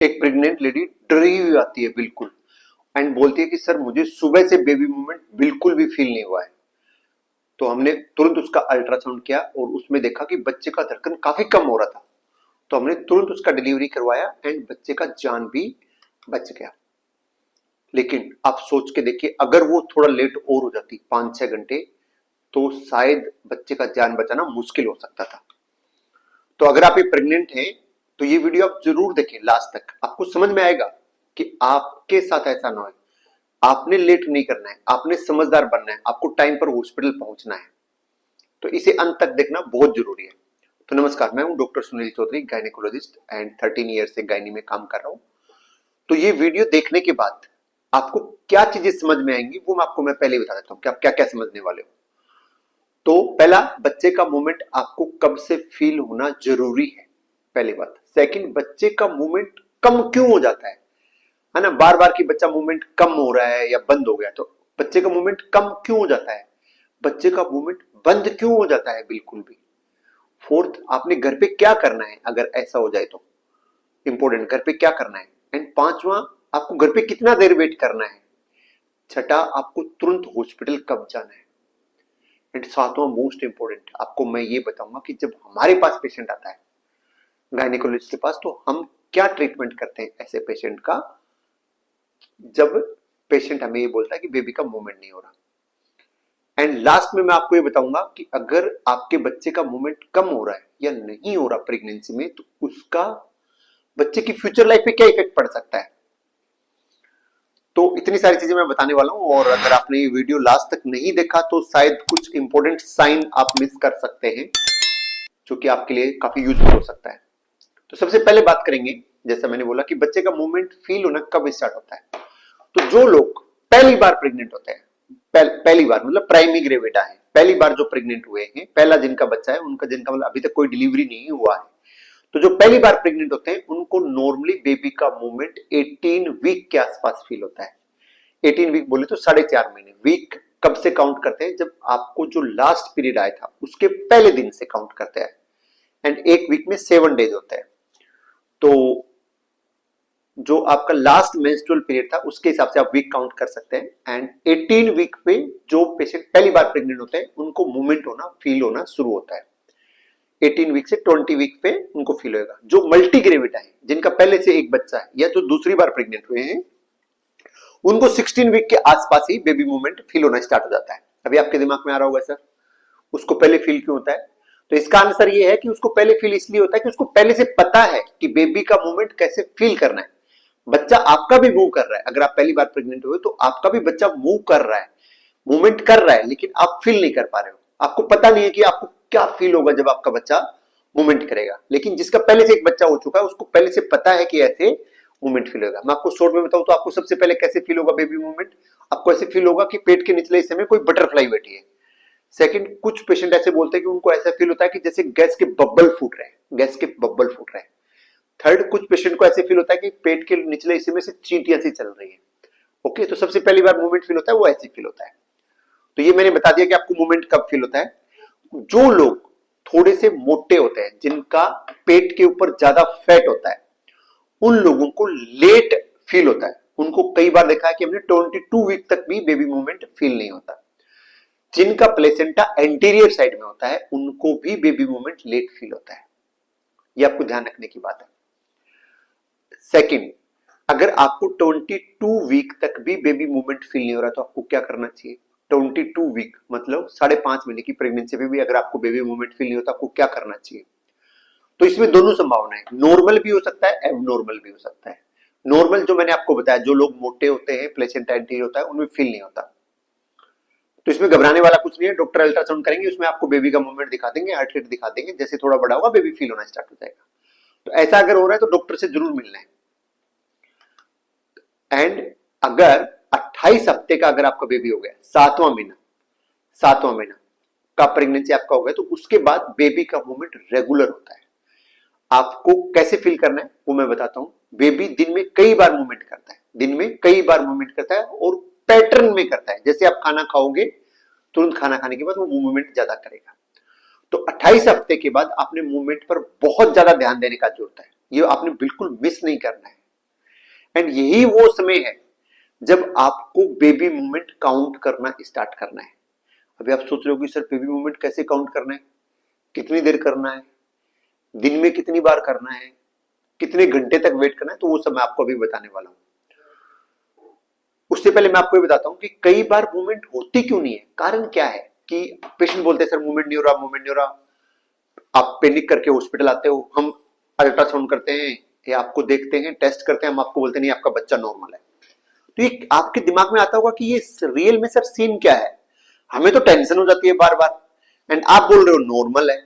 एक pregnant lady डरी हुई आती है बिल्कुल, एंड बोलती है कि सर मुझे सुबह से बेबी मूवमेंट बिल्कुल भी फील नहीं हुआ है। तो हमने तुरंत उसका अल्ट्रासाउंड किया और उसमें देखा कि बच्चे का धड़कन काफी कम हो रहा था। तो हमने तुरंत उसका डिलीवरी करवाया एंड बच्चे का जान भी बच गया। लेकिन आप सोच के देखिए, अगर वो थोड़ा लेट और हो जाती 5-6 घंटे, तो शायद बच्चे का जान बचाना मुश्किल हो सकता था। तो अगर आप ये प्रेग्नेंट हैं तो ये वीडियो आप जरूर देखें लास्ट तक, आपको समझ में आएगा कि आपके साथ ऐसा ना हो। आपने लेट नहीं करना है, आपने समझदार बनना है, आपको टाइम पर हॉस्पिटल पहुंचना है। तो इसे अंत तक देखना बहुत जरूरी है। तो नमस्कार, मैं हूं doctor Sunil Chaudhary, gynaecologist and 13 year से गायनी में काम कर रहा हूं। तो ये वीडियो देखने के बाद आपको क्या चीजें समझ में आएंगी वो मैं पहले बता देता हूं कि आप क्या क्या समझने वाले हो। तो पहला, बच्चे का मूवमेंट आपको कब से फील होना जरूरी है, पहली बात। सेकंड, बच्चे का मूवमेंट कम क्यों हो जाता है ना, बार बार की बच्चा मूवमेंट कम हो रहा है या बंद हो गया, तो बच्चे का मूवमेंट कम क्यों हो जाता है, बच्चे का मूवमेंट बंद क्यों हो जाता है बिल्कुल भी। फोर्थ, आपने घर पे क्या करना है अगर ऐसा हो जाए तो, इंपॉर्टेंट, घर पे क्या करना है। एंड पांचवा, आपको घर पे कितना देर वेट करना है। छठा, आपको तुरंत हॉस्पिटल कब जाना है। एंड सातवां, मोस्ट इंपॉर्टेंट, आपको मैं ये बताऊंगा कि जब हमारे पास पेशेंट आता है गायनेकोलॉजिस्ट के पास, तो हम क्या ट्रीटमेंट करते हैं ऐसे पेशेंट का, जब पेशेंट हमें ये बोलता है कि बेबी का मूवमेंट नहीं हो रहा। एंड लास्ट में मैं आपको ये बताऊंगा कि अगर आपके बच्चे का मूवमेंट कम हो रहा है या नहीं हो रहा प्रेगनेंसी में, तो उसका बच्चे की फ्यूचर लाइफ पे क्या इफेक्ट पड़ सकता है। तो इतनी सारी चीजें मैं बताने वाला हूं, और अगर आपने ये वीडियो लास्ट तक नहीं देखा तो शायद कुछ इंपॉर्टेंट साइन आप मिस कर सकते हैं, जो कि आपके लिए काफी यूजफुल हो सकता है। तो सबसे पहले बात करेंगे, जैसा मैंने बोला कि बच्चे का मूवमेंट फील होना कब स्टार्ट होता है। तो जो लोग पहली बार प्रेग्नेंट होते हैं, पहली बार मतलब प्राइमी ग्रेविटा है, पहली बार जो प्रेग्नेंट हुए हैं, पहला जिनका बच्चा है, उनका जिनका मतलब अभी तक कोई डिलीवरी नहीं हुआ है, तो जो पहली बार प्रेग्नेंट होते हैं उनको नॉर्मली बेबी का मूवमेंट 18 वीक के आसपास फील होता है। 18 वीक बोले तो 4.5 महीने। वीक कब से काउंट करते हैं, जब आपको जो लास्ट पीरियड आया था उसके पहले दिन से काउंट करते हैं। एंड एक वीक में 7 डेज होते हैं। तो जो आपका लास्ट मेंस्ट्रुअल पीरियड था उसके हिसाब से आप वीक काउंट कर सकते हैं। एंड 18 वीक पे जो पेशेंट पहली बार प्रेग्नेंट होते हैं उनको मूवमेंट होना, फील होना शुरू होता है। 18 वीक से 20 वीक पे उनको फील होगा। जो मल्टी ग्रेविटा है, जिनका पहले से एक बच्चा है या जो दूसरी बार प्रेग्नेंट हुए हैं, उनको 16 वीक के आसपास ही बेबी मूवमेंट फील होना स्टार्ट हो जाता है। अभी आपके दिमाग में आ रहा होगा सर उसको पहले फील क्यों होता है। तो इसका आंसर ये है कि उसको पहले फील इसलिए होता है कि उसको पहले से पता है कि बेबी का मूवमेंट कैसे फील करना है। बच्चा आपका भी मूव कर रहा है, अगर आप पहली बार प्रेग्नेंट हुए तो आपका भी बच्चा मूव कर रहा है, मूवमेंट कर रहा है, लेकिन आप फील नहीं कर पा रहे हो। आपको पता नहीं है कि आपको क्या फील होगा जब आपका बच्चा मूवमेंट करेगा। लेकिन जिसका पहले से एक बच्चा हो चुका है उसको पहले से पता है कि ऐसे मूवमेंट फील होगा। मैं आपको शॉर्ट में बताऊं तो आपको सबसे पहले कैसे फील होगा बेबी मूवमेंट। आपको ऐसे फील होगा कि पेट के निचले हिस्से में कोई बटरफ्लाई बैठी है। सेकंड, कुछ पेशेंट ऐसे बोलते हैं कि उनको ऐसा फील होता है कि जैसे गैस के बब्बल फूट रहे हैं, गैस के बब्बल फूट रहे हैं। थर्ड, कुछ पेशेंट को ऐसे फील होता है कि पेट के निचले हिस्से में से चींटियां सी चल रही है। ओके, तो सबसे पहली बार मूवमेंट फील होता है वो ऐसे फील होता है। तो ये मैंने बता दिया कि आपको मूवमेंट कब फील होता है। जो लोग थोड़े से मोटे होते हैं, जिनका पेट के ऊपर ज्यादा फैट होता है, उन लोगों को लेट फील होता है। उनको कई बार देखा है कि हमने 22 वीक तक भी बेबी मूवमेंट फील नहीं होता। जिनका प्लेसेंटा एंटीरियर साइड में होता है उनको भी बेबी मूवमेंट लेट फील होता है। ये आपको ध्यान रखने की बात है। सेकंड, अगर आपको 22 वीक तक भी बेबी मूवमेंट फील नहीं हो रहा तो आपको क्या करना चाहिए। 22 वीक मतलब 5.5 महीने की प्रेगनेंसी में भी अगर आपको बेबी मूवमेंट फील नहीं होता आपको क्या करना चाहिए। तो इसमें दोनों संभावनाएं, नॉर्मल भी हो सकता है, एबनॉर्मल भी हो सकता है। नॉर्मल जो मैंने आपको बताया, जो लोग मोटे होते हैं, प्लेसेंटा एंटीरियर होता है, उनमें फील नहीं होता। तो इसमें घबराने वाला कुछ नहीं है। डॉक्टर अल्ट्रासाउंड करेंगे, उसमें आपको बेबी का मूवमेंट दिखा देंगे, हार्ट रेट दिखा देंगे, जैसे थोड़ा बड़ा होगा बेबी फील होना स्टार्ट हो जाएगा। तो ऐसा अगर हो रहा है तो डॉक्टर से जरूर मिलना है। एंड अगर 28 हफ्ते का अगर आपका बेबी हो गया, सातवां महीना का प्रेगनेंसी आपका हो गया, तो उसके बाद बेबी का मूवमेंट रेगुलर होता है। आपको कैसे फील करना है वो मैं बताता हूं। बेबी दिन में कई बार मूवमेंट करता है, दिन में कई बार मूवमेंट करता है और पैटर्न में करता है। जैसे आप खाना खाओगे, तुरंत खाना खाने के बाद वो मूवमेंट ज्यादा करेगा। तो 28 हफ्ते के बाद आपने मूवमेंट पर बहुत ज्यादा ध्यान देने का जरूरत है। ये आपने बिल्कुल मिस नहीं करना है। एंड यही वो समय है जब आपको बेबी मूवमेंट काउंट करना स्टार्ट करना है। अभी आप सोच रहे हो कि सर बेबी मूवमेंट कैसे काउंट करना है, कितनी देर करना है, दिन में कितनी बार करना है, कितने घंटे तक वेट करना है, तो वो सब मैं आपको अभी बताने वाला हूं। उससे पहले मैं आपको ये बताता हूं कि कई बार मूवमेंट होती क्यों नहीं है, कारण क्या है कि पेशेंट बोलते हैं सर मूवमेंट नहीं हो रहा, मूवमेंट नहीं हो रहा, आप पैनिक करके हॉस्पिटल आते हो, हम अल्ट्रासाउंड करते हैं या आपको देखते हैं, टेस्ट करते हैं, हम आपको बोलते नहीं आपका बच्चा नॉर्मल है। तो ये आपके दिमाग में आता होगा कि ये रियल में सर सीन क्या है, हमें तो टेंशन हो जाती है बार बार, एंड आप बोल रहे हो नॉर्मल है।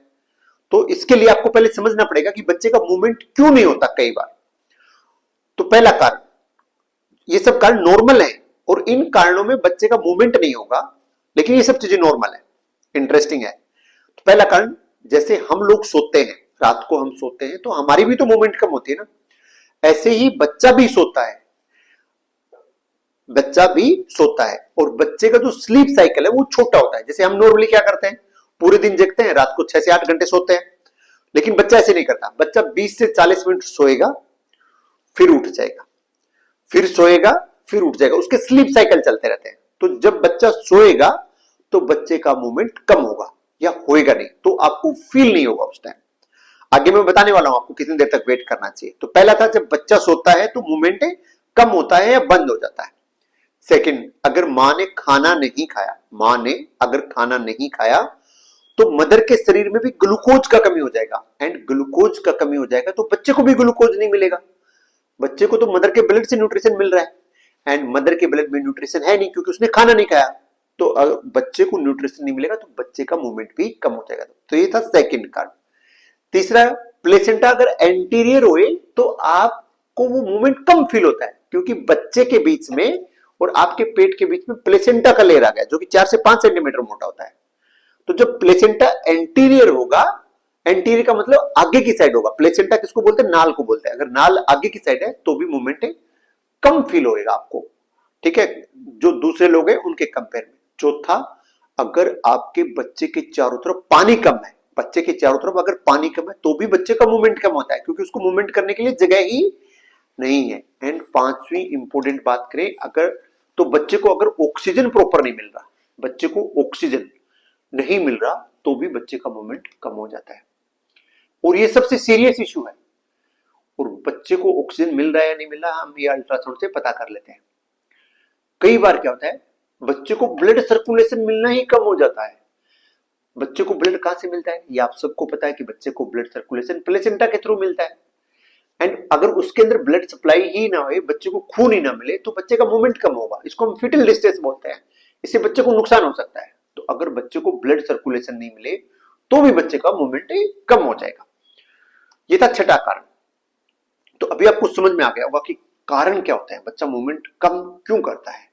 तो इसके लिए आपको पहले समझना पड़ेगा कि बच्चे का मूवमेंट क्यों नहीं होता कई बार। तो पहला कारण, ये सब कारण नॉर्मल है और इन कारणों में बच्चे का मूवमेंट नहीं होगा, लेकिन ये सब चीजें नॉर्मल है, इंटरेस्टिंग है। तो पहला कारण, जैसे हम लोग सोते हैं, रात को हम सोते हैं तो हमारी भी तो मूवमेंट कम होती है ना, ऐसे ही बच्चा भी सोता है, बच्चा भी सोता है और बच्चे का जो स्लीप साइकिल है वो छोटा होता है। जैसे हम नॉर्मली क्या करते हैं, पूरे दिन जगते हैं, रात को 6 से 8 घंटे सोते हैं, लेकिन बच्चा ऐसे नहीं करता। बच्चा 20 से 40 मिनट सोएगा, फिर उठ जाएगा, फिर सोएगा, फिर उठ जाएगा, उसके स्लीप साइकिल चलते रहते हैं। तो जब बच्चा सोएगा तो बच्चे का मूवमेंट कम होगा या होएगा नहीं, तो आपको फील नहीं होगा उस टाइम। आगे मैं बताने वाला हूं आपको कितनी देर तक वेट करना चाहिए। तो पहला था, जब बच्चा सोता है तो मूवमेंट कम होता है या बंद हो जाता है। सेकंड, अगर मां ने खाना नहीं खाया, मां ने अगर खाना नहीं खाया तो मदर के शरीर में भी ग्लूकोज का कमी हो जाएगा, एंड ग्लूकोज का कमी हो जाएगा तो बच्चे को भी ग्लूकोज नहीं मिलेगा। बच्चे को तो मदर के ब्लड से न्यूट्रिशन मिल रहा है, एंड मदर के ब्लड में न्यूट्रिशन है नहीं क्योंकि उसने खाना नहीं खाया। तो अगर बच्चे को न्यूट्रिशन नहीं मिलेगा तो बच्चे का मूवमेंट भी कम हो जाएगा। तो ये था सेकंड कारण। तीसरा, प्लेसेंटा अगर एंटीरियर होए तो आपको वो मूवमेंट कम फील होता है, क्योंकि बच्चे के बीच में और आपके पेट के बीच में प्लेसेंटा का लेयर आ गया जो कि 4 से 5 सेंटीमीटर मोटा होता है। तो जब प्लेसेंटा एंटीरियर होगा, एंटीरियर का मतलब आगे की साइड होगा, प्लेसेंटा किसको बोलते हैं, नाल को बोलते हैं, अगर नाल आगे की साइड है तो भी मूवमेंट कम फील होएगा आपको, ठीक है, जो दूसरे लोग हैं उनके कंपेयर में। चौथा, अगर आपके बच्चे के चारों तरफ पानी कम है, बच्चे के चारों तरफ अगर पानी कम है तो भी बच्चे का मूवमेंट कम होता है, क्योंकि उसको मूवमेंट करने के लिए जगह ही नहीं है। एंड पांचवी इंपॉर्टेंट बात करें, अगर तो बच्चे को अगर ऑक्सीजन प्रॉपर नहीं मिल रहा, बच्चे को ऑक्सीजन नहीं मिल रहा तो भी बच्चे का मूवमेंट कम हो जाता है, और ये सबसे सीरियस इशू है। और बच्चे को ऑक्सीजन मिल रहा है या नहीं मिल रहा, हम ये अल्ट्रासाउंड से पता कर लेते हैं। कई बार क्या होता है, बच्चे को ब्लड सर्कुलेशन मिलना ही कम हो जाता है। बच्चे को ब्लड कहां से मिलता है, ये आप सबको पता है कि बच्चे को ब्लड सर्कुलेशन प्लेसेंटा के थ्रू मिलता है। एंड अगर उसके अंदर ब्लड सप्लाई ही ना हो, बच्चे को खून ही ना मिले, तो बच्चे का मूवमेंट कम होगा। इसको हम फिटल डिस्ट्रेस बोलते हैं, इससे बच्चे को नुकसान हो सकता है। तो अगर बच्चे को ब्लड सर्कुलेशन नहीं मिले तो भी बच्चे का मूवमेंट कम हो जाएगा। ये था छठा कारण। तो अभी आपको समझ में आ गया होगा कि कारण क्या होता है, बच्चा मूवमेंट कम क्यों करता है।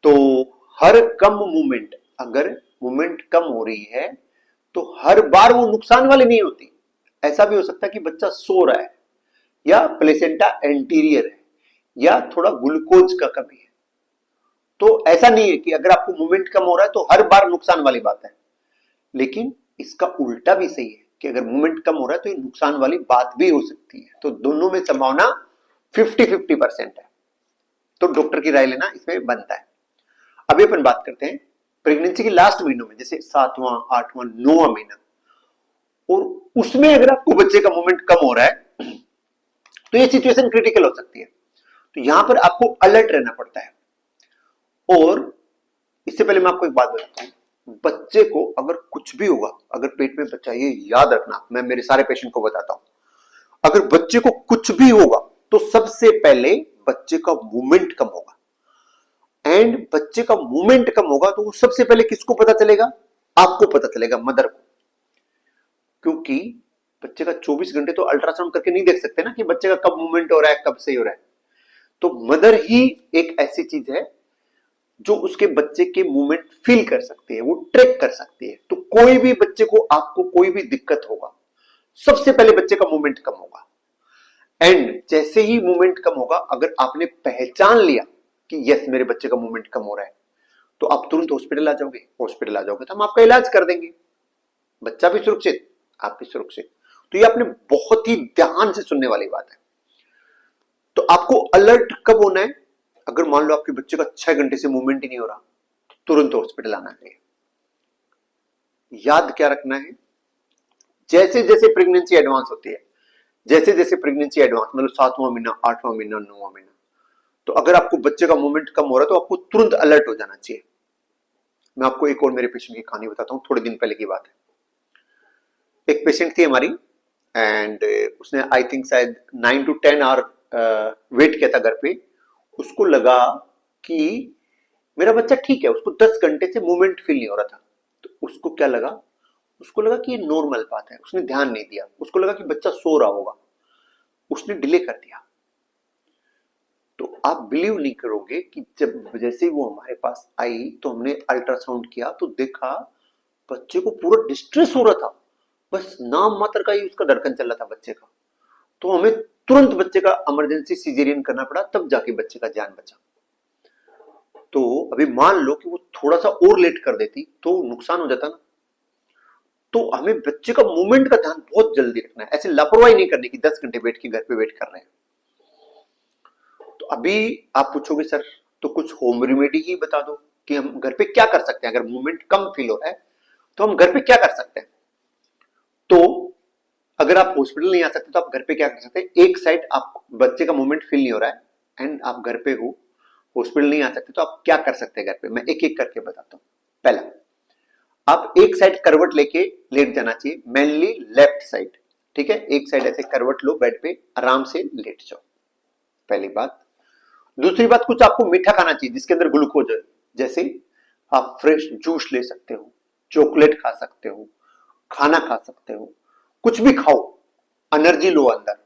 तो हर कम मूवमेंट, अगर मूवमेंट कम हो रही है तो हर बार वो नुकसान वाली नहीं होती। ऐसा भी हो सकता है कि बच्चा सो रहा है या प्लेसेंटा एंटीरियर है या थोड़ा ग्लूकोज का कमी है। तो ऐसा नहीं है कि अगर आपको मूवमेंट कम हो रहा है तो हर बार नुकसान वाली बात है, लेकिन इसका उल्टा भी सही है कि अगर मूवमेंट कम हो रहा है तो ये नुकसान वाली बात भी हो सकती है। तो दोनों में संभावना 50-50% है। तो डॉक्टर की राय लेना इसमें बनता है। अभी अपन बात करते हैं प्रेगनेंसी के लास्ट महीनों में, जैसे 7वां 8वां 9वां महीना, और उसमें अगर आपको बच्चे का मूवमेंट कम हो रहा है तो ये सिचुएशन क्रिटिकल हो सकती है। तो यहां पर आपको अलर्ट रहना पड़ता है। और इससे पहले मैं आपको एक बात बताता हूं, बच्चे को अगर कुछ भी होगा, अगर पेट में बच्चा, ये याद रखना, मैं मेरे सारे पेशेंट को बताता हूं, अगर बच्चे को कुछ भी होगा तो सबसे पहले बच्चे का मूवमेंट कम होगा। एंड बच्चे का मूवमेंट कम होगा तो वो सबसे पहले किसको पता चलेगा, आपको पता चलेगा, मदर को। क्योंकि बच्चे का 24 घंटे तो अल्ट्रासाउंड करके नहीं देख सकते ना कि बच्चे का कब मूवमेंट हो रहा है, कब सही हो रहा है। तो मदर ही एक ऐसी चीज है जो उसके बच्चे के मूवमेंट फील कर सकती है, वो ट्रैक कर सकती है। तो कोई भी बच्चे को, आपको कोई भी दिक्कत होगा, सबसे पहले बच्चे का मूवमेंट कम होगा। एंड जैसे ही मूवमेंट कम होगा, अगर आपने पहचान लिया कि यस मेरे बच्चे का मूवमेंट कम हो रहा है, तो आप तुरंत हॉस्पिटल आ जाओगे। हॉस्पिटल आ जाओगे तो हम आपका इलाज कर देंगे, बच्चा भी सुरक्षित, आप भी सुरक्षित। तो ये आपने बहुत ही ध्यान से सुनने वाली बात है। तो आपको अलर्ट कब होना है? अगर मान लो आपके बच्चे का 6 घंटे से मूवमेंट ही नहीं हो रहा, तो तुरंत हॉस्पिटल आना है। याद क्या रखना है, जैसे जैसे प्रेगनेंसी एडवांस होती है, जैसे जैसे प्रेगनेंसी एडवांस मतलब 7वां महीना, 8वां महीना, 9वां महीना, तो अगर आपको बच्चे का मूवमेंट कम हो रहा है तो आपको तुरंत अलर्ट हो जाना चाहिए। मैं आपको एक और मेरे पेशेंट की कहानी बताता हूं, थोड़े दिन पहले की बात है। एक पेशेंट थी हमारी एंड उसने आई थिंक शायद 9 to 10 आवर वेट किया था घर पे। उसको लगा कि मेरा बच्चा ठीक है, उसको 10 घंटे से मूवमेंट फील नहीं हो रहा था। तो उसको क्या लगा, उसको लगा कि ये नॉर्मल बात है, उसने ध्यान नहीं दिया, उसको लगा कि बच्चा सो रहा होगा, उसने डिले कर दिया। तो आप बिलीव नहीं करोगे कि जब जैसे ही वो हमारे पास आई तो हमने अल्ट्रासाउंड किया तो देखा बच्चे को पूरा डिस्ट्रेस हो रहा था, बस नाम मात्र का ही उसका धड़कन चल रहा था बच्चे का। तो हमें तुरंत बच्चे का इमरजेंसी सिजेरियन करना पड़ा, तब जाके बच्चे का जान बचा। तो अभी मान लो कि वो थोड़ा सा और लेट कर देती तो नुकसान हो जाता ना। तो हमें बच्चे का मूवमेंट का ध्यान बहुत जल्दी रखना है, ऐसे लापरवाही नहीं करनी कि 10 घंटे बैठ के घर पे वेट कर रहे हैं। तो अभी आप पूछोगे सर तो कुछ होम रेमेडी ही बता दो कि हम घर पे क्या कर सकते हैं, अगर मूवमेंट कम फील हो रहा है तो हम घर पे क्या कर सकते हैं। तो अगर आप हॉस्पिटल नहीं आ सकते तो आप घर पे क्या कर सकते हैं, एक साइड आप बच्चे का मूवमेंट फील नहीं हो रहा है एंड आप घर पे हो, हॉस्पिटल नहीं आ सकते तो आप क्या कर सकते हैं घर पे, मैं एक एक करके बताता हूं। पहला, आप एक साइड करवट लेके लेट जाना चाहिए, मेनली लेफ्ट साइड, ठीक है। एक साइड ऐसे करवट लो, बेड पे आराम से लेट जाओ, पहली बात। दूसरी बात, कुछ आपको मीठा खाना चाहिए जिसके अंदर ग्लूकोज है, जैसे आप फ्रेश जूस ले सकते हो, चॉकलेट खा सकते हो, खाना खा सकते हो, कुछ भी खाओ, एनर्जी लो अंदर,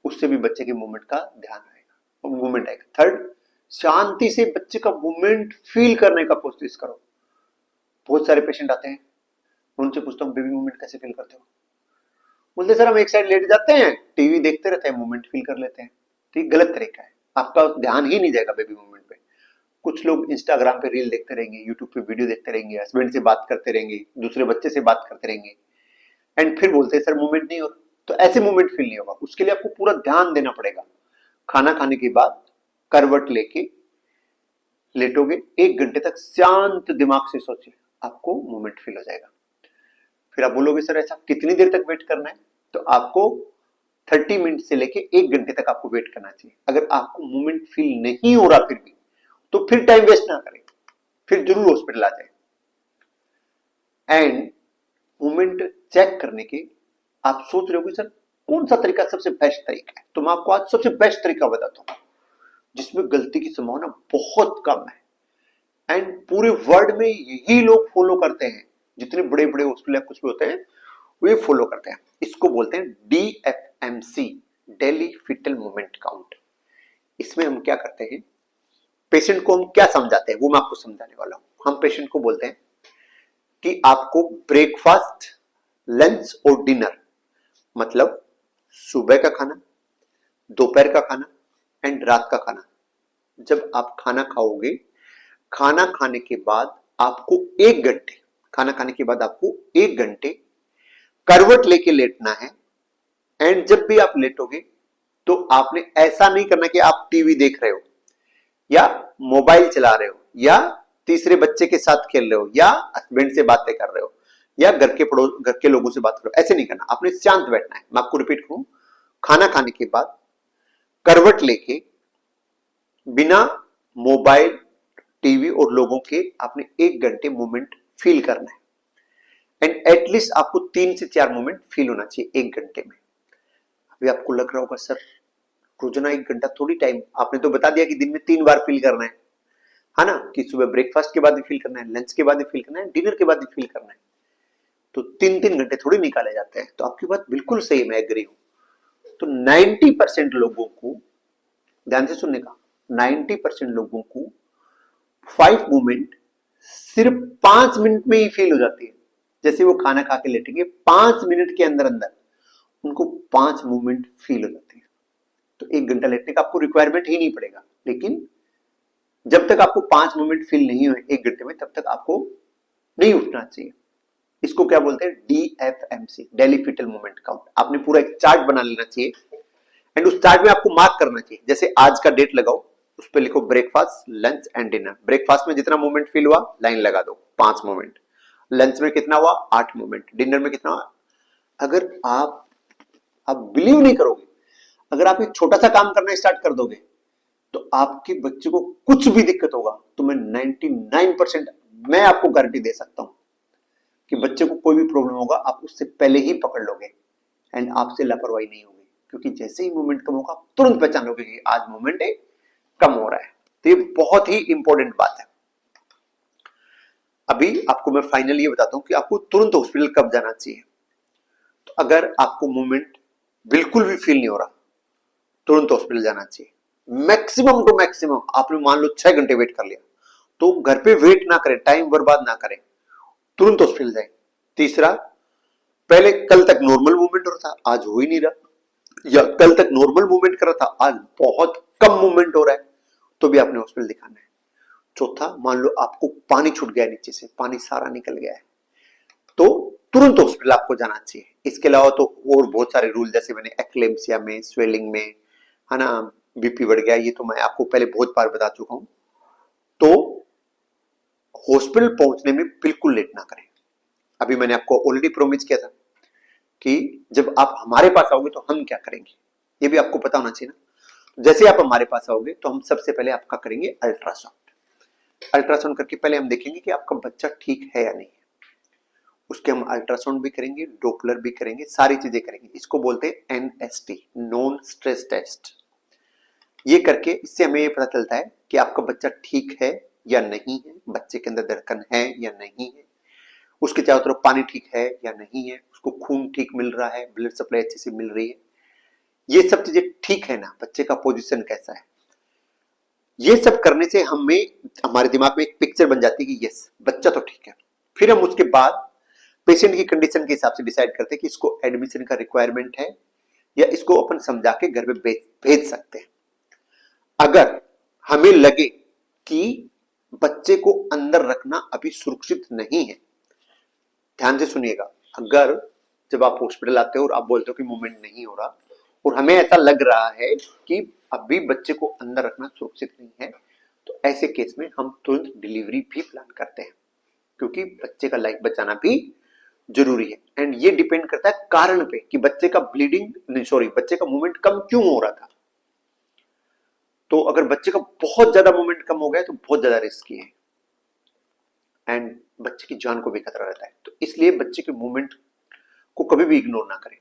उससे भी बच्चे के मूवमेंट का ध्यान आएगा, मूवमेंट आएगा। थर्ड, शांति से बच्चे का मूवमेंट फील करने का कोशिश करो। बहुत सारे पेशेंट आते हैं, उनसे पूछता हूँ बेबी मूवमेंट कैसे फील करते हो, बोलते सर हम एक साइड लेट जाते हैं, टीवी देखते रहते हैं, मूवमेंट फील कर लेते हैं। तो ये गलत तरीका है, आपका ध्यान ही नहीं जाएगा बेबी मूवमेंट पे। कुछ लोग इंस्टाग्राम पे रील देखते रहेंगे, यूट्यूब पे वीडियो देखते रहेंगे, हस्बैंड से बात करते रहेंगे, दूसरे बच्चे से बात करते रहेंगे एंड फिर बोलते हैं सर मूवमेंट नहीं हो रहा। तो ऐसे मूवमेंट फील नहीं होगा, उसके लिए आपको पूरा ध्यान देना पड़ेगा। खाना खाने के बाद करवट लेके लेटोगे, 1 घंटे तक शांत दिमाग से सोचिए, आपको मूवमेंट फील हो जाएगा। फिर आप बोलोगे सर ऐसा कितनी देर तक वेट करना है, तो आपको 30 मिनट से लेके 1 घंटे तक आपको वेट करना चाहिए। अगर आपको मूवमेंट फील नहीं हो रहा फिर भी, तो फिर टाइम वेस्ट ना करें, फिर जरूर हॉस्पिटल आ जाए। एंड मूवमेंट चेक करने के आप सोच रहे हो सर कौन सा तरीका सबसे बेस्ट तरीका है, तो मैं आपको आज सबसे बेस्ट तरीका बताता हूं जिसमें गलती की संभावना बहुत कम है एंड पूरे वर्ल्ड में यही लोग फॉलो करते हैं, जितने बड़े बड़े हॉस्पिटल कुछ भी होते हैं वे फॉलो करते हैं। इसको बोलते हैं DFMC, daily fetal movement count. इसमें हम क्या करते हैं, पेशेंट को हम क्या समझाते हैं वो मैं आपको समझाने वाला हूं। हम पेशेंट को बोलते हैं कि आपको ब्रेकफास्ट, लंच और डिनर, मतलब सुबह का खाना, दोपहर का खाना एंड रात का खाना, जब आप खाना खाओगे, खाना खाने के बाद आपको 1 घंटे, खाना खाने के बाद आपको 1 घंटे करवट लेके लेटना है। एंड जब भी आप लेटोगे तो आपने ऐसा नहीं करना कि आप टीवी देख रहे हो या मोबाइल चला रहे हो या तीसरे बच्चे के साथ खेल रहे हो या हस्बैंड से बातें कर रहे हो या घर के लोगों से बात करो, ऐसे नहीं करना। आपने शांत बैठना है। मैं आपको रिपीट करूं, खाना खाने के बाद करवट लेके बिना मोबाइल, टीवी और लोगों के आपने 1 घंटे मूवमेंट फील करना है एंड एटलीस्ट आपको 3 से 4 मूवमेंट फील होना चाहिए 1 घंटे में। अभी आपको लग रहा होगा सर रोजाना 1 घंटा थोड़ी टाइम, आपने तो बता दिया कि दिन में 3 बार फील करना है ना, कि सुबह ब्रेकफास्ट के बाद भी फील करना है, लंच के बाद भी फील करना है, डिनर के बाद भी फील करना है, तो 3-3 घंटे थोड़ी निकाले जाते हैं। तो आपकी बात बिल्कुल सही है, मैं एग्री हूं। तो 90% लोगों को, ध्यान से सुनने का, 90% लोगों को 5 मूवमेंट सिर्फ 5 मिनट में ही फील हो जाती है। जैसे वो खाना खा के लेटेंगे 5 मिनट के अंदर अंदर उनको 5 मूवमेंट फील हो जाती है। तो 1 घंटा लेटने का आपको रिक्वायरमेंट ही नहीं पड़ेगा, लेकिन जब तक आपको 5 मूवमेंट फील नहीं हुए 1 घंटे में, तब तक आपको नहीं उठना चाहिए। इसको क्या बोलते हैं, DFMC, daily fetal movement count. आपने पूरा एक चार्ट बना लेना चाहिए एंड उस चार्ट में आपको मार्क करना चाहिए, जैसे आज का डेट लगाओ, उस पर लिखो breakfast, lunch and dinner. Breakfast में जितना मूवमेंट फील हुआ लाइन लगा दो, 5 मूवमेंट। लंच में कितना हुआ, 8 मूवमेंट। डिनर में कितना हुआ। अगर आप बिलीव नहीं करोगे, अगर आप एक छोटा सा काम करना स्टार्ट कर दोगे तो आपके बच्चे को कुछ भी दिक्कत होगा तो मैं 99% मैं आपको गारंटी दे सकता हूं कि बच्चे को कोई भी प्रॉब्लम होगा आप उससे पहले ही पकड़ लोगे एंड आपसे लापरवाही नहीं होगी, क्योंकि जैसे ही मूवमेंट कम होगा आप तुरंत पहचान लोगे कि आज मूवमेंट कम हो रहा है। तो ये बहुत ही इंपॉर्टेंट बात है। अभी आपको मैं फाइनली ये बताता हूं कि आपको तुरंत हॉस्पिटल कब जाना चाहिए। तो अगर आपको मूवमेंट बिल्कुल भी फील नहीं हो रहा, तुरंत हॉस्पिटल जाना चाहिए। मैक्सिमम टू मैक्सिमम आपने मान लो 6 घंटे वेट कर लिया तो घर पे वेट ना करें, टाइम बर्बाद ना करें, तुरंत हॉस्पिटल जाए। तीसरा, पहले कल तक नॉर्मल मूवमेंट हो रहा था, आज हो ही नहीं रहा, या कल तक नॉर्मल मूवमेंट कर रहा था, आज बहुत कम मूवमेंट हो रहा है, तो भी आपने हॉस्पिटल दिखाना है। चौथा, मान लो आपको पानी छूट गया नीचे से, पानी सारा निकल गया है, तो तुरंत हॉस्पिटल आपको जाना चाहिए। इसके अलावा तो और बहुत सारे रूल, जैसे मैंने एक्लेम्सिया में, स्वेलिंग में, है ना, बीपी बढ़ गया, ये तो मैं आपको पहले बहुत बार बता चुका हूं। तो हॉस्पिटल पहुंचने में बिल्कुल लेट ना करें। अभी मैंने आपको ऑलरेडी प्रोमिस किया था कि जब आप हमारे पास आओगे तो हम क्या करेंगे, ये भी आपको पता होना चाहिए ना। जैसे आप हमारे पास आओगे तो हम सबसे पहले आपका करेंगे अल्ट्रासाउंड। अल्ट्रासाउंड करके पहले हम देखेंगे कि आपका बच्चा ठीक है या नहीं है। उसके हम अल्ट्रासाउंड भी करेंगे, डोपलर भी करेंगे, सारी चीजें करेंगे। इसको बोलते हैं एनएसटी, नॉन स्ट्रेस टेस्ट। ये करके इससे हमें ये पता चलता है कि आपका बच्चा ठीक है या नहीं है, बच्चे के अंदर धड़कन है या नहीं है, उसके चारों तरफ पानी ठीक है या नहीं है, उसको खून ठीक मिल रहा है, ब्लड सप्लाई अच्छे से मिल रही है, ये सब चीजें ठीक है ना, बच्चे का पोजीशन कैसा है। ये सब करने से हमें हमारे दिमाग में एक पिक्चर बन जाती है कि यस बच्चा तो ठीक है। फिर हम उसके बाद पेशेंट की कंडीशन के हिसाब से डिसाइड करते हैं कि इसको एडमिशन का रिक्वायरमेंट है या इसको अपन समझा के घर में भेज सकते हैं। अगर हमें लगे कि बच्चे को अंदर रखना अभी सुरक्षित नहीं है, ध्यान से सुनिएगा, अगर जब आप हॉस्पिटल आते हो और आप बोलते हो कि मूवमेंट नहीं हो रहा और हमें ऐसा लग रहा है कि अभी बच्चे को अंदर रखना सुरक्षित नहीं है, तो ऐसे केस में हम तुरंत डिलीवरी भी प्लान करते हैं, क्योंकि बच्चे का लाइफ बचाना भी जरूरी है। एंड ये डिपेंड करता है कारण पे कि बच्चे का बच्चे का मूवमेंट कम क्यों हो रहा था। तो अगर बच्चे का बहुत ज्यादा मूवमेंट कम हो गया तो बहुत ज्यादा रिस्की है एंड बच्चे की जान को भी खतरा रहता है। तो इसलिए बच्चे के मूवमेंट को कभी भी इग्नोर ना करें।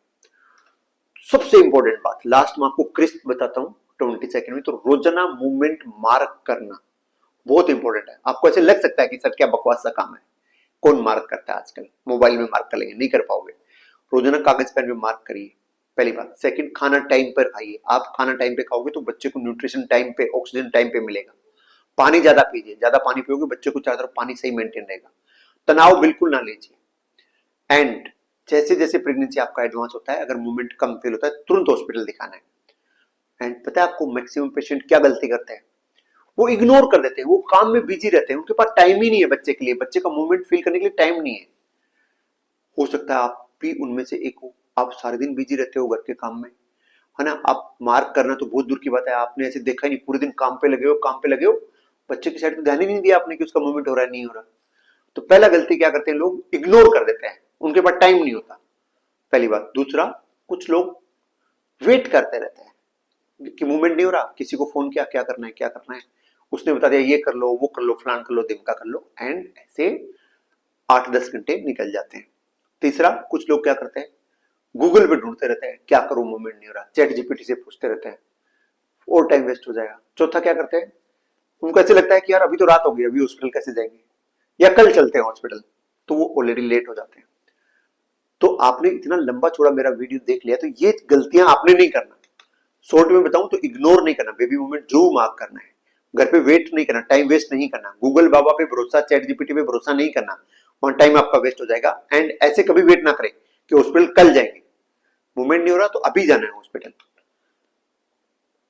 सबसे इंपॉर्टेंट बात लास्ट में आपको क्रिस्प बताता हूं 20 सेकंड में, तो रोजाना मूवमेंट मार्क करना बहुत इंपॉर्टेंट है। आपको ऐसे लग सकता है कि सर क्या बकवास सा काम है, कौन मार्क करता है आजकल, मोबाइल में मार्क कर लेंगे, नहीं कर पाओगे। रोजाना कागज पेन में मार्क करिए, पहली बात। सेकंड, खाना टाइम पर खाइए। आप खाना टाइम पे खाओगे तो बच्चे को न्यूट्रिशन टाइम पे, ऑक्सीजन टाइम पे मिलेगा। पानी ज्यादा पीजिए, ज्यादा पानी पियोगे बच्चे को चारों तरफ पानी सही मेंटेन रहेगा। तनाव बिल्कुल ना लीजिए। एंड जैसे जैसे प्रेगनेंसी आपका एडवांस होता है, अगर मूवमेंट कम फील होता है तुरंत हॉस्पिटल दिखाना है। एंड पता है आपको मैक्सिमम पेशेंट क्या गलती करते हैं, वो इग्नोर कर देते हैं, वो काम में बिजी रहते हैं, उनके पास टाइम ही नहीं है बच्चे के लिए, बच्चे का मूवमेंट फील करने के लिए टाइम नहीं है। हो सकता है आप भी उनमें से एक हो, आप सारे दिन बिजी रहते हो घर के काम में, है ना। आप मार्क करना तो बहुत दूर की बात है, आपने ऐसे देखा ही नहीं, पूरे दिन काम पे लगे हो, काम पे लगे हो, बच्चे की साइड पे ध्यान ही नहीं दिया आपने कि उसका मूवमेंट हो रहा है नहीं हो रहा। तो पहला गलती क्या करते हैं लोग, इग्नोर कर देते हैं, उनके पास टाइम नहीं होता, पहली बात। दूसरा, कुछ लोग वेट करते रहते हैं कि मूवमेंट नहीं हो रहा, किसी को फोन किया, क्या करना है क्या करना है, उसने बता दिया ये कर लो, वो कर लो, फलान कर लो, दिमका कर लो, एंड ऐसे 8-10 घंटे निकल जाते हैं। तीसरा, कुछ लोग क्या करते हैं, गूगल पे ढूंढते रहते हैं क्या करूं मूवमेंट नहीं हो रहा, चैट जीपीटी से पूछते रहते हैं, और टाइम वेस्ट हो जाएगा। चौथा क्या करते हैं, उनको ऐसे लगता है कि यार अभी तो रात हो गई, अभी हॉस्पिटल कैसे जाएंगे, या कल चलते हैं हॉस्पिटल, तो वो ऑलरेडी लेट हो जाते हैं। तो आपने इतना लंबा चौड़ा मेरा वीडियो देख लिया, तो ये गलतियां आपने नहीं करना। शॉर्ट में बताऊं तो इग्नोर नहीं करना, बेबी मूवमेंट जो मार्क करना है, घर पे वेट नहीं करना, टाइम वेस्ट नहीं करना, गूगल बाबा पे भरोसा, चैट जीपीटी पे भरोसा नहीं करना, वहां टाइम आपका वेस्ट हो जाएगा। एंड ऐसे कभी वेट ना करें कि हॉस्पिटल कल जाएंगे, मूवमेंट नहीं हो रहा तो अभी जाना है हॉस्पिटल।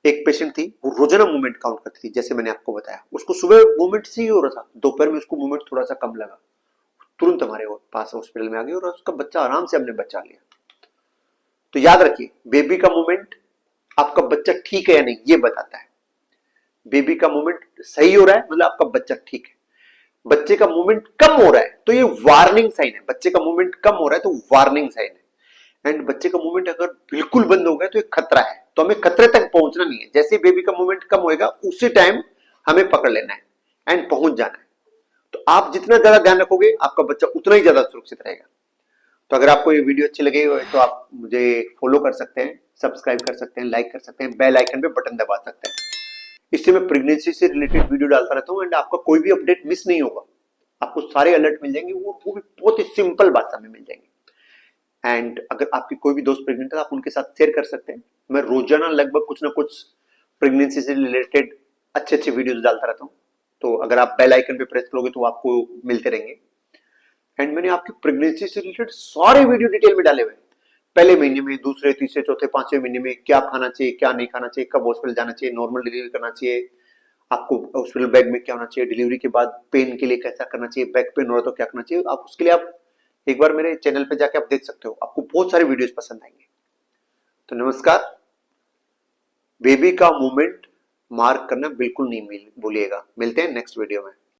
एक पेशेंट थी, वो रोजाना मूवमेंट काउंट करती थी, जैसे मैंने आपको बताया, उसको सुबह मूवमेंट से ही हो रहा था, दोपहर में उसको मूवमेंट थोड़ा सा कम लगा, तुरंत हमारे पास हॉस्पिटल में आ गई और उसका बच्चा आराम से हमने बचा लिया। तो याद रखिए, बेबी का मूवमेंट आपका बच्चा ठीक है या नहीं ये बताता है। बेबी का मूवमेंट सही हो रहा है मतलब आपका बच्चा ठीक है। बच्चे का मूवमेंट कम हो रहा है तो ये वार्निंग साइन है। बच्चे का मूवमेंट कम हो रहा है तो वार्निंग साइन है। एंड बच्चे का मूवमेंट अगर बिल्कुल बंद हो गया तो ये खतरा है। तो हमें खतरे तक पहुंचना नहीं है। जैसे बेबी का मूवमेंट कम होएगा उसी टाइम हमें पकड़ लेना है एंड पहुंच जाना है। तो आप जितना ज्यादा ध्यान रखोगे आपका बच्चा उतना ही ज्यादा सुरक्षित रहेगा। तो अगर आपको ये वीडियो अच्छी लगी हो तो आप मुझे फॉलो कर सकते हैं, सब्सक्राइब कर सकते हैं, लाइक कर सकते हैं, बेल आइकन पे बटन दबा सकते हैं। इससे मैं प्रेगनेंसी से रिलेटेड वीडियो डालता रहता हूँ एंड आपका कोई भी अपडेट मिस नहीं होगा। आपको सारे अलर्ट मिल जाएंगे, वो भी बहुत ही सिंपल भाषा में मिल जाएंगे। एंड अगर आपकी कोई भी दोस्त प्रेग्नेंट है आप उनके साथ शेयर कर सकते हैं। मैं रोजाना लगभग कुछ ना कुछ प्रेगनेंसी से रिलेटेड अच्छे अच्छे वीडियोस डालता रहता हूँ। तो अगर आप बेल आइकन पे प्रेस करोगे तो आपको मिलते रहेंगे। एंड मैंने आपकी प्रेगनेंसी से रिलेटेड सारे वीडियो डिटेल में डाले हुए हैं। पहले महीने में, दूसरे, तीसरे, चौथे, पांचवें महीने में क्या खाना चाहिए, क्या नहीं खाना चाहिए, कब हॉस्पिटल जाना चाहिए, नॉर्मल डिलीवरी करना चाहिए, आपको हॉस्पिटल बेड में क्या होना चाहिए, डिलीवरी के बाद पेन के लिए कैसा करना चाहिए, बैक पेन हो रहा तो क्या करना चाहिए। आप उसके लिए आप एक बार मेरे चैनल पे जाके आप देख सकते हो। आपको बहुत सारे वीडियोस पसंद आएंगे। तो नमस्कार। बेबी का मूवमेंट मार्क करना बिल्कुल नहीं भूलिएगा। मिलते हैं नेक्स्ट वीडियो में।